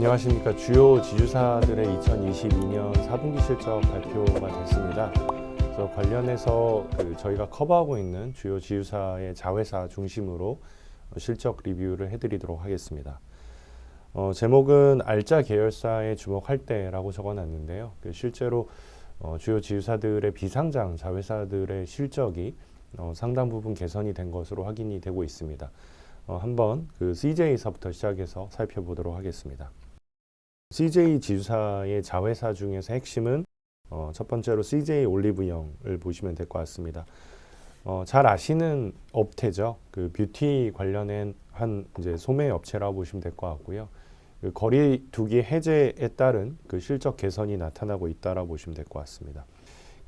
안녕하십니까. 주요 지주사들의 2022년 4분기 실적 발표가 됐습니다. 그래서 관련해서 저희가 커버하고 있는 주요 지주사의 자회사 중심으로 실적 리뷰를 해드리도록 하겠습니다. 제목은 알짜 계열사에 주목할 때라고 적어놨는데요. 실제로 주요 지주사들의 비상장 자회사들의 실적이 상당 부분 개선이 된 것으로 확인이 되고 있습니다. 한번 CJ사부터 시작해서 살펴보도록 하겠습니다. CJ 지주사의 자회사 중에서 핵심은 첫 번째로 CJ 올리브영을 보시면 될 것 같습니다. 잘 아시는 업태죠. 뷰티 관련된 한 이제 소매 업체라고 보시면 될 것 같고요. 거리두기 해제에 따른 실적 개선이 나타나고 있다라고 보시면 될 것 같습니다.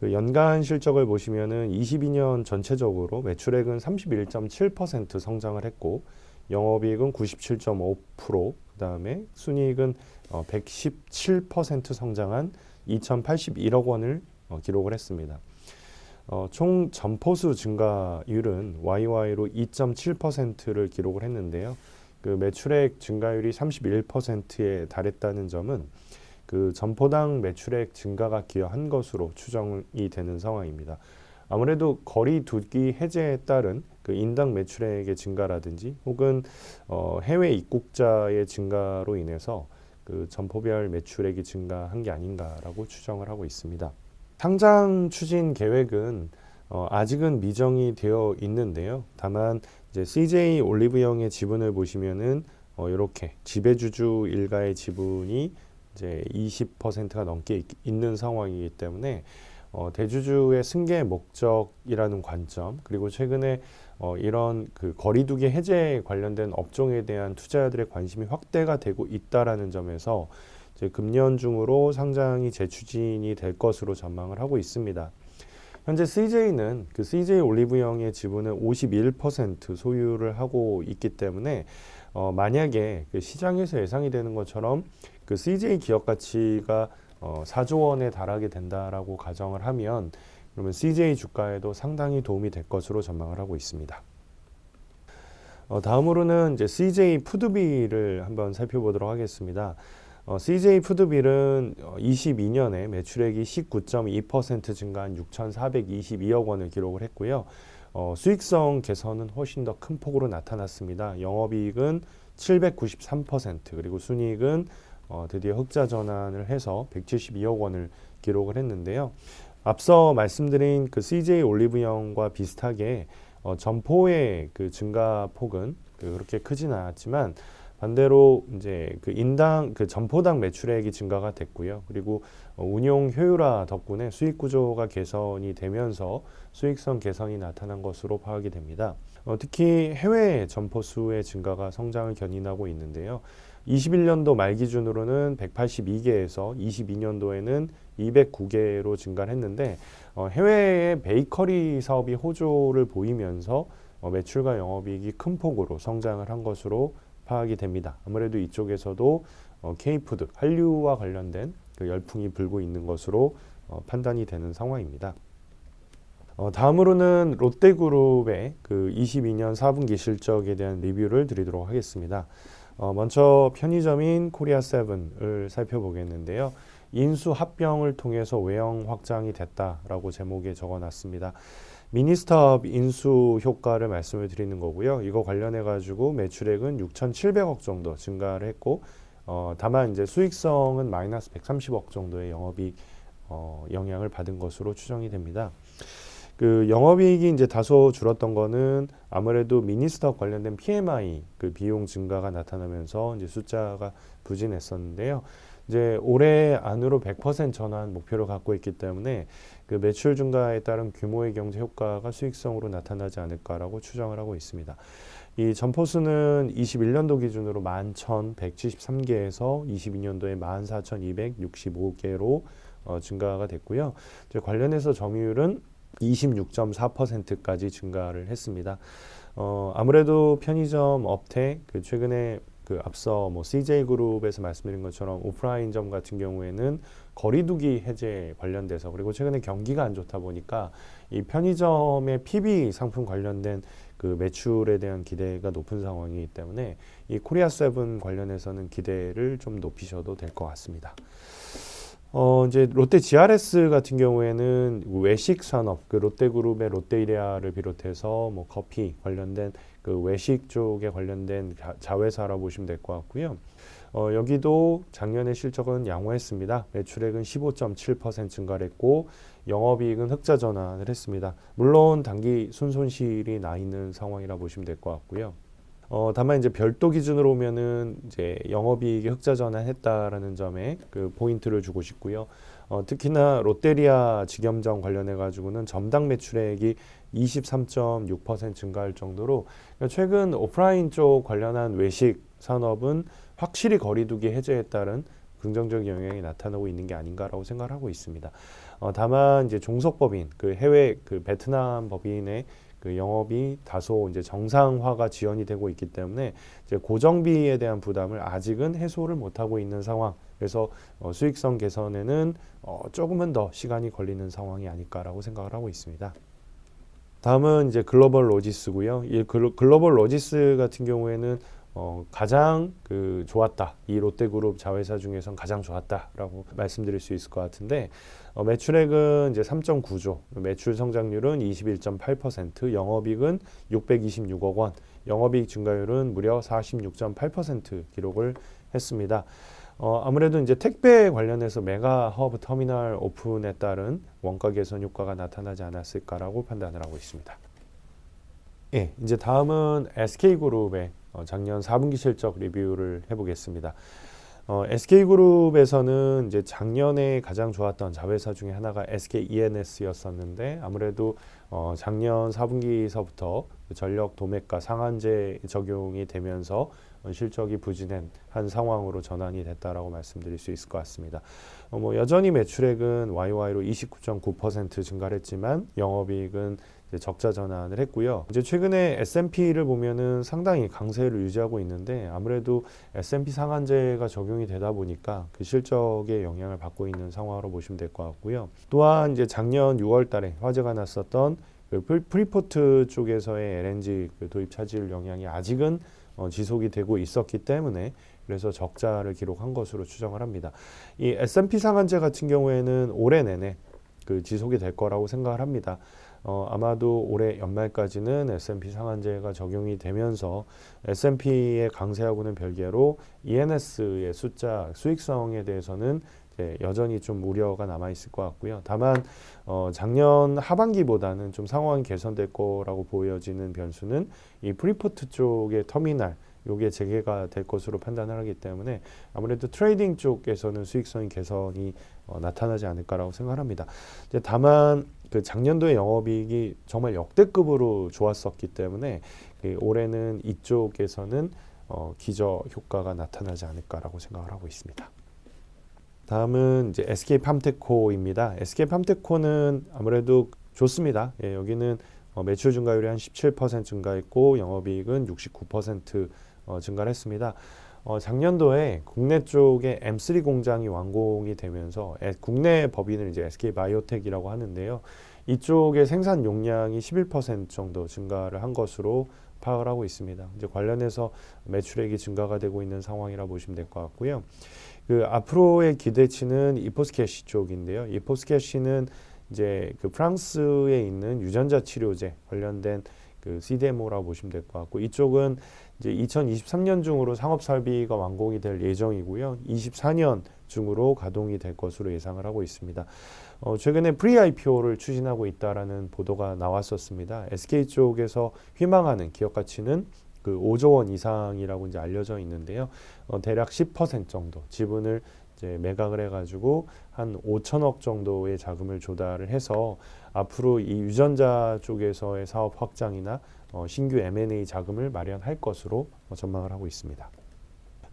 연간 실적을 보시면은 22년 전체적으로 매출액은 31.7% 성장을 했고 영업이익은 97.5%, 그다음에 순이익은 117% 성장한 2,081억 원을 기록을 했습니다. 총 점포수 증가율은 YY로 2.7%를 기록을 했는데요. 매출액 증가율이 31%에 달했다는 점은 점포당 매출액 증가가 기여한 것으로 추정이 되는 상황입니다. 아무래도 거리두기 해제에 따른 인당 매출액의 증가라든지 혹은 해외 입국자의 증가로 인해서 점포별 매출액이 증가한 게 아닌가라고 추정을 하고 있습니다. 상장 추진 계획은 아직은 미정이 되어 있는데요. 다만 이제 CJ 올리브영의 지분을 보시면은 이렇게 지배주주 일가의 지분이 이제 20%가 넘게 있는 상황이기 때문에 대주주의 승계 목적이라는 관점, 그리고 최근에 이런 거리두기 해제 관련된 업종에 대한 투자자들의 관심이 확대가 되고 있다라는 점에서 이제 금년 중으로 상장이 재추진이 될 것으로 전망을 하고 있습니다. 현재 CJ는 CJ 올리브영의 지분을 51% 소유를 하고 있기 때문에 만약에 시장에서 예상이 되는 것처럼 CJ 기업 가치가 4조 원에 달하게 된다라고 가정을 하면 그러면 CJ 주가에도 상당히 도움이 될 것으로 전망을 하고 있습니다. 다음으로는 이제 CJ 푸드빌을 한번 살펴보도록 하겠습니다. CJ 푸드빌은 22년에 매출액이 19.2% 증가한 6,422억 원을 기록을 했고요. 수익성 개선은 훨씬 더 큰 폭으로 나타났습니다. 영업이익은 793%, 그리고 순이익은 드디어 흑자 전환을 해서 172억 원을 기록을 했는데요. 앞서 말씀드린 CJ 올리브영과 비슷하게 점포의 증가폭은 그렇게 크진 않았지만 반대로 이제 인당 점포당 매출액이 증가가 됐고요. 그리고 운용 효율화 덕분에 수익 구조가 개선이 되면서 수익성 개선이 나타난 것으로 파악이 됩니다. 특히 해외 점포 수의 증가가 성장을 견인하고 있는데요. 21년도 말 기준으로는 182개에서 22년도에는 209개로 증가를 했는데 해외의 베이커리 사업이 호조를 보이면서 매출과 영업이익이 큰 폭으로 성장을 한 것으로 파악이 됩니다. 아무래도 이쪽에서도 K푸드, 한류와 관련된 열풍이 불고 있는 것으로 판단이 되는 상황입니다. 다음으로는 롯데그룹의 22년 4분기 실적에 대한 리뷰를 드리도록 하겠습니다. 먼저 편의점인 코리아7을 살펴보겠는데요. 인수 합병을 통해서 외형 확장이 됐다라고 제목에 적어놨습니다. 미니스톱 인수 효과를 말씀을 드리는 거고요. 이거 관련해 가지고 매출액은 6,700억 정도 증가를 했고, 다만 이제 수익성은 마이너스 130억 정도의 영업이익 영향을 받은 것으로 추정이 됩니다. 영업이익이 이제 다소 줄었던 거는 아무래도 미니스톱 관련된 PMI 비용 증가가 나타나면서 이제 숫자가 부진했었는데요. 이제 올해 안으로 100% 전환 목표를 갖고 있기 때문에 매출 증가에 따른 규모의 경제 효과가 수익성으로 나타나지 않을까라고 추정을 하고 있습니다. 이 점포수는 21년도 기준으로 11,173개에서 22년도에 14,265개로 증가가 됐고요. 이제 관련해서 점유율은 26.4%까지 증가를 했습니다. 아무래도 편의점 업태 최근에 앞서 CJ그룹에서 말씀드린 것처럼 오프라인점 같은 경우에는 거리두기 해제 관련돼서, 그리고 최근에 경기가 안 좋다 보니까 이 편의점의 PB 상품 관련된 그 매출에 대한 기대가 높은 상황이기 때문에 이 코리아 세븐 관련해서는 기대를 좀 높이셔도 될 것 같습니다. 이제 롯데 GRS 같은 경우에는 외식 산업, 그 롯데그룹의 롯데이리아를 비롯해서 뭐 커피 관련된 그 외식 쪽에 관련된 자회사라고 보시면 될 것 같고요. 여기도 작년에 실적은 양호했습니다. 매출액은 15.7% 증가를 했고 영업이익은 흑자 전환을 했습니다. 물론 단기 순손실이 나 있는 상황이라 보시면 될 것 같고요. 다만 이제 별도 기준으로 보면은 이제 영업이익이 흑자 전환했다라는 점에 그 포인트를 주고 싶고요. 특히나 롯데리아 직영점 관련해 가지고는 점당 매출액이 23.6% 증가할 정도로 최근 오프라인 쪽 관련한 외식 산업은 확실히 거리두기 해제에 따른 긍정적인 영향이 나타나고 있는 게 아닌가라고 생각을 하고 있습니다. 다만 이제 종속법인, 그 해외 그 베트남 법인의 그 영업이 다소 이제 정상화가 지연이 되고 있기 때문에 이제 고정비에 대한 부담을 아직은 해소를 못하고 있는 상황. 그래서 수익성 개선에는 조금은 더 시간이 걸리는 상황이 아닐까라고 생각을 하고 있습니다. 다음은 이제 글로벌 로지스고요. 이 글로벌 로지스 같은 경우에는 가장 그 좋았다. 이 롯데그룹 자회사 중에선 가장 좋았다라고 말씀드릴 수 있을 것 같은데 매출액은 이제 3.9조, 매출 성장률은 21.8%, 영업이익은 626억 원, 영업이익 증가율은 무려 46.8% 기록을 했습니다. 아무래도 이제 택배 관련해서 메가 허브 터미널 오픈에 따른 원가 개선 효과가 나타나지 않았을까라고 판단을 하고 있습니다. 예, 이제 다음은 SK그룹의 작년 4분기 실적 리뷰를 해보겠습니다. SK그룹에서는 이제 작년에 가장 좋았던 자회사 중에 하나가 SK E&S였었는데 아무래도 작년 4분기서부터 전력 도매가 상한제 적용이 되면서 실적이 부진한 한 상황으로 전환이 됐다라고 말씀드릴 수 있을 것 같습니다. 여전히 매출액은 YOY로 29.9% 증가를 했지만 영업이익은 적자 전환을 했고요. 이제 최근에 S&P를 보면은 상당히 강세를 유지하고 있는데 아무래도 S&P 상한제가 적용이 되다 보니까 그 실적에 영향을 받고 있는 상황으로 보시면 될 것 같고요. 또한 이제 작년 6월달에 화재가 났었던 그 프리포트 쪽에서의 LNG 그 도입 차질 영향이 아직은 지속이 되고 있었기 때문에 그래서 적자를 기록한 것으로 추정을 합니다. 이 S&P 상한제 같은 경우에는 올해 내내 그 지속이 될 거라고 생각을 합니다. 아마도 올해 연말까지는 S&P 상한제가 적용이 되면서 S&P의 강세하고는 별개로 E&S의 숫자 수익성에 대해서는 여전히 좀 우려가 남아 있을 것 같고요. 다만 작년 하반기보다는 좀 상황이 개선될 거라고 보여지는 변수는 이 프리포트 쪽의 터미널 요게 재개가 될 것으로 판단을 하기 때문에 아무래도 트레이딩 쪽에서는 수익성 개선이 나타나지 않을까라고 생각합니다. 다만 그 작년도의 영업이익이 정말 역대급으로 좋았었기 때문에 올해는 이쪽에서는 기저 효과가 나타나지 않을까라고 생각을 하고 있습니다. 다음은 이제 SK팜테코입니다. SK팜테코는 아무래도 좋습니다. 예, 여기는 매출 증가율이 한 17% 증가했고 영업이익은 69% 증가를 했습니다. 작년도에 국내 쪽에 M3 공장이 완공이 되면서 국내 법인을 이제 SK바이오텍이라고 하는데요. 이쪽의 생산 용량이 11% 정도 증가를 한 것으로 파악을 하고 있습니다. 이제 관련해서 매출액이 증가가 되고 있는 상황이라 보시면 될 것 같고요. 그 앞으로의 기대치는 이포스캐시 쪽인데요. 이포스캐시는 이제 그 프랑스에 있는 유전자 치료제 관련된 그 CDMO라고 보시면 될 것 같고 이쪽은 이제 2023년 중으로 상업 설비가 완공이 될 예정이고요. 24년 중으로 가동이 될 것으로 예상을 하고 있습니다. 최근에 프리 IPO를 추진하고 있다라는 보도가 나왔었습니다. SK 쪽에서 희망하는 기업 가치는 그 5조 원 이상이라고 이제 알려져 있는데요. 대략 10% 정도 지분을 이제 매각을 해가지고 한 5천억 정도의 자금을 조달을 해서 앞으로 이 유전자 쪽에서의 사업 확장이나 신규 M&A 자금을 마련할 것으로 전망을 하고 있습니다.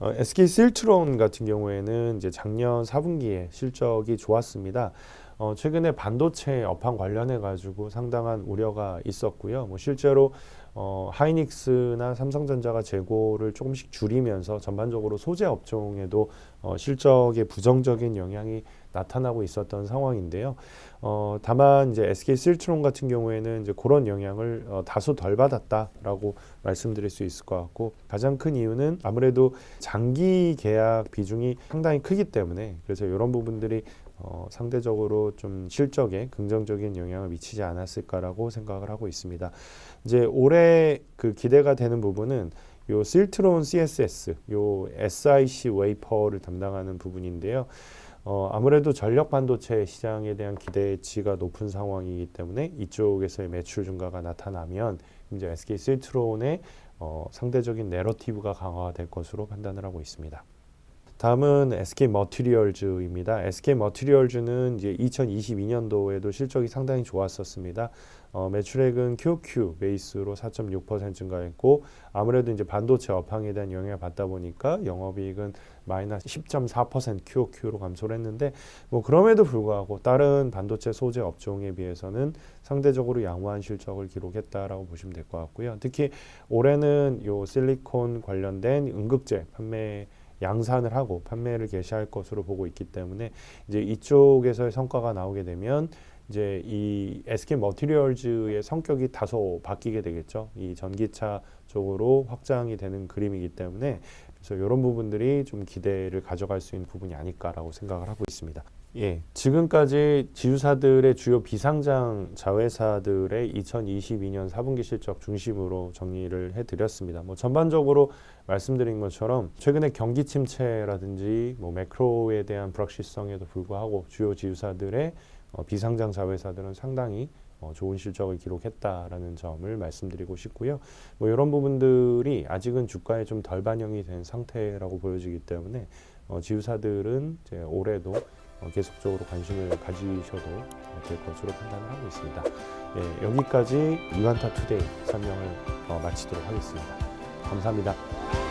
SK 실트론 같은 경우에는 이제 작년 4분기에 실적이 좋았습니다. 최근에 반도체 업황 관련해 가지고 상당한 우려가 있었고요. 뭐 실제로 하이닉스나 삼성전자가 재고를 조금씩 줄이면서 전반적으로 소재 업종에도 실적에 부정적인 영향이 나타나고 있었던 상황인데요. 다만 이제 SK 실트론 같은 경우에는 이제 그런 영향을 다소 덜 받았다라고 말씀드릴 수 있을 것 같고, 가장 큰 이유는 아무래도 장기 계약 비중이 상당히 크기 때문에, 그래서 이런 부분들이 상대적으로 좀 실적에 긍정적인 영향을 미치지 않았을까라고 생각을 하고 있습니다. 이제 올해 그 기대가 되는 부분은 요 실트론 CSS, 요 SiC 웨이퍼를 담당하는 부분인데요. 아무래도 전력 반도체 시장에 대한 기대치가 높은 상황이기 때문에 이쪽에서의 매출 증가가 나타나면 이제 SK 실트론의 상대적인 내러티브가 강화가 될 것으로 판단을 하고 있습니다. 다음은 SK 머티리얼즈입니다. SK 머티리얼즈는 이제 2022년도에도 실적이 상당히 좋았었습니다. 매출액은 QoQ 베이스로 4.6% 증가했고, 아무래도 이제 반도체 업황에 대한 영향을 받다 보니까 영업이익은 마이너스 10.4% QoQ로 감소를 했는데, 뭐 그럼에도 불구하고 다른 반도체 소재 업종에 비해서는 상대적으로 양호한 실적을 기록했다라고 보시면 될 것 같고요. 특히 올해는 요 실리콘 관련된 음극재 판매 양산을 하고 판매를 개시할 것으로 보고 있기 때문에, 이제 이쪽에서의 성과가 나오게 되면 이제 이 SK 머티리얼즈의 성격이 다소 바뀌게 되겠죠. 이 전기차 쪽으로 확장이 되는 그림이기 때문에, 그래서 이런 부분들이 좀 기대를 가져갈 수 있는 부분이 아닐까라고 생각을 하고 있습니다. 예, 지금까지 지주사들의 주요 비상장 자회사들의 2022년 4분기 실적 중심으로 정리를 해드렸습니다. 뭐 전반적으로 말씀드린 것처럼 최근에 경기 침체라든지 뭐 매크로에 대한 불확실성에도 불구하고 주요 지주사들의 비상장 자회사들은 상당히 좋은 실적을 기록했다라는 점을 말씀드리고 싶고요. 뭐 이런 부분들이 아직은 주가에 좀 덜 반영이 된 상태라고 보여지기 때문에 지주사들은 이제 올해도 계속적으로 관심을 가지셔도 될 것으로 판단을 하고 있습니다. 예, 여기까지 유한타 투데이 설명을 마치도록 하겠습니다. 감사합니다.